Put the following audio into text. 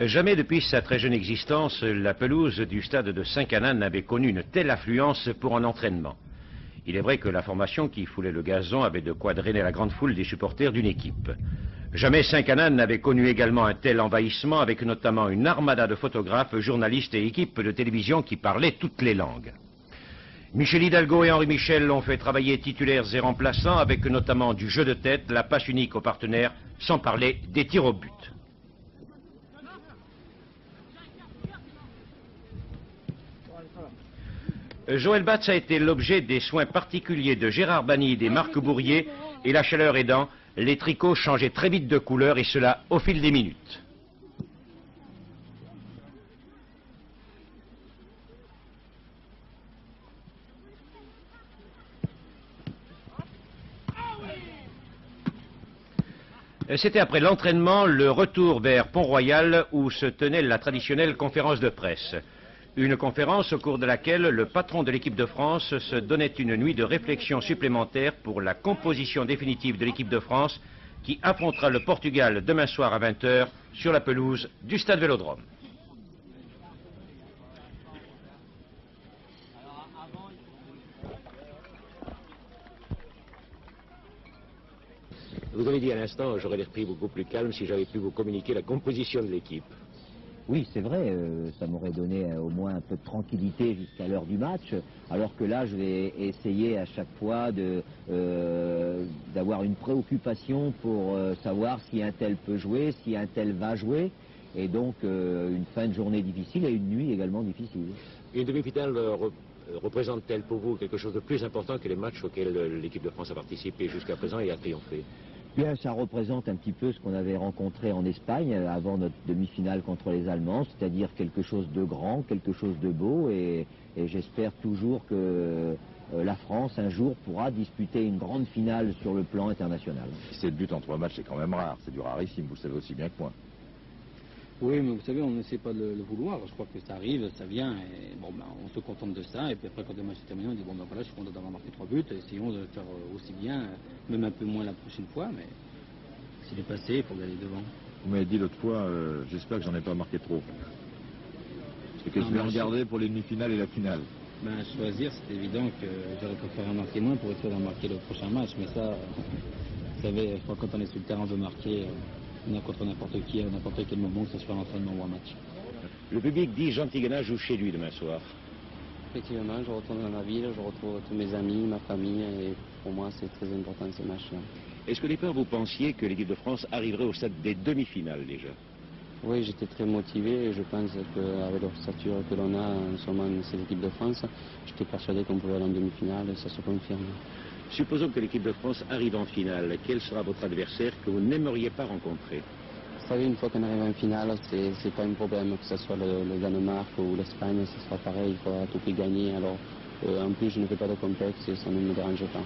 Jamais depuis sa très jeune existence, la pelouse du stade de Saint-Canan n'avait connu une telle affluence pour un entraînement. Il est vrai que la formation qui foulait le gazon avait de quoi drainer la grande foule des supporters d'une équipe. Jamais Saint-Canan n'avait connu également un tel envahissement, avec notamment une armada de photographes, journalistes et équipes de télévision qui parlaient toutes les langues. Michel Hidalgo et Henri Michel l'ont fait travailler titulaires et remplaçants, avec notamment du jeu de tête, la passe unique aux partenaires, sans parler des tirs au but. Joël Batz a été l'objet des soins particuliers de Gérard Banny et des Marc Bourrier, et la chaleur aidant, les tricots changeaient très vite de couleur, et cela au fil des minutes. C'était après l'entraînement le retour vers Pont-Royal où se tenait la traditionnelle conférence de presse. Une conférence au cours de laquelle le patron de l'équipe de France se donnait une nuit de réflexion supplémentaire pour la composition définitive de l'équipe de France qui affrontera le Portugal demain soir à 20 h sur la pelouse du Stade Vélodrome. Vous avez dit à l'instant, j'aurais l'esprit beaucoup plus calme si j'avais pu vous communiquer la composition de l'équipe. Oui, c'est vrai, ça m'aurait donné au moins un peu de tranquillité jusqu'à l'heure du match, alors que là, je vais essayer à chaque fois d'avoir une préoccupation pour savoir si un tel peut jouer, si un tel va jouer, et donc une fin de journée difficile et une nuit également difficile. Une demi-finale représente-t-elle pour vous quelque chose de plus important que les matchs auxquels l'équipe de France a participé jusqu'à présent et a triomphé? Bien, ça représente un petit peu ce qu'on avait rencontré en Espagne avant notre demi-finale contre les Allemands, c'est-à-dire quelque chose de grand, quelque chose de beau, et j'espère toujours que la France un jour pourra disputer une grande finale sur le plan international. C'est le but en 3 matchs, c'est quand même rare, c'est du rarissime, vous le savez aussi bien que moi. Oui, mais vous savez, on n'essaie pas de le vouloir. Je crois que ça arrive, ça vient, et bon, ben, on se contente de ça. Et puis après, quand le match est terminé, on dit bon, ben voilà, je suis content d'avoir marqué 3 buts. Essayons de faire aussi bien, même un peu moins la prochaine fois, mais s'il est passé, il faut aller devant. Vous m'avez dit l'autre fois, j'espère que j'en ai pas marqué trop. C'est que je vais regarder pour les demi-finales et la finale. Ben, choisir, c'est évident que j'aurais préféré en marquer moins pour être sûr d'en marquer le prochain match. Mais ça, vous savez, je crois que quand on est sur le terrain, on veut marquer. Contre n'importe qui, à n'importe quel moment, que ce soit l'entraînement ou un match. Le public dit Jean Tigana joue chez lui demain soir. Effectivement, je retourne dans ma ville, je retrouve tous mes amis, ma famille, et pour moi c'est très important ces matchs-là. Est-ce qu'au départ vous pensiez que l'équipe de France arriverait au stade des demi-finales déjà? Oui, j'étais très motivé et je pense qu'avec l'ossature que l'on a en ce moment dans cette équipe de France, j'étais persuadé qu'on pouvait aller en demi-finale et ça se confirme. Supposons que l'équipe de France arrive en finale. Quel sera votre adversaire que vous n'aimeriez pas rencontrer? Vous savez, une fois qu'on arrive en finale, c'est pas un problème, que ce soit le Danemark ou l'Espagne, ce sera pareil, il faudra tout prix gagner. Alors, en plus, je ne fais pas de complexe et ça ne me dérange pas.